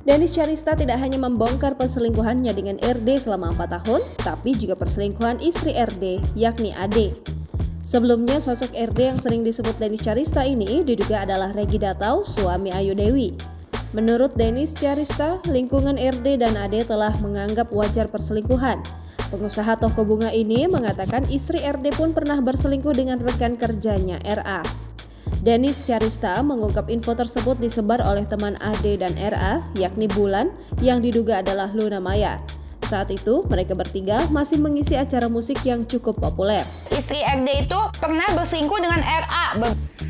Dennis Charista tidak hanya membongkar perselingkuhannya dengan RD selama 4 tahun, tapi juga perselingkuhan istri RD, yakni Ade. Sebelumnya, sosok RD yang sering disebut Dennis Charista ini diduga adalah Regi Datau, suami Ayu Dewi. Menurut Dennis Charista, lingkungan RD dan Ade telah menganggap wajar perselingkuhan. Pengusaha toko bunga ini mengatakan istri RD pun pernah berselingkuh dengan rekan kerjanya RA. Dennis Charista mengungkap info tersebut disebar oleh teman Ade dan RA, yakni Bulan, yang diduga adalah Luna Maya. Saat itu, mereka bertiga masih mengisi acara musik yang cukup populer. Istri RD itu pernah berselingkuh dengan RA.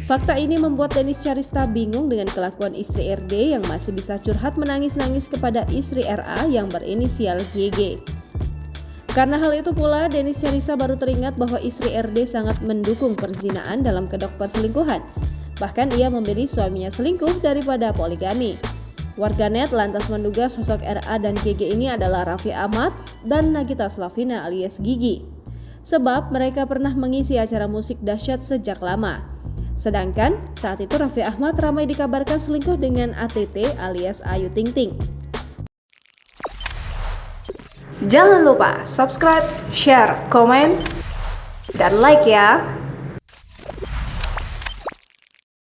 Fakta ini membuat Dennis Charista bingung dengan kelakuan istri RD yang masih bisa curhat menangis-nangis kepada istri RA yang berinisial GG. Karena hal itu pula, Dennis Charista baru teringat bahwa istri RD sangat mendukung perzinaan dalam kedok perselingkuhan. Bahkan ia memilih suaminya selingkuh daripada poligami. Warganet lantas menduga sosok RA dan GG ini adalah Raffi Ahmad dan Nagita Slavina alias Gigi. Sebab mereka pernah mengisi acara musik dahsyat sejak lama. Sedangkan saat itu Raffi Ahmad ramai dikabarkan selingkuh dengan ATT alias Ayu Ting Ting. Jangan lupa subscribe, share, komen, dan like ya!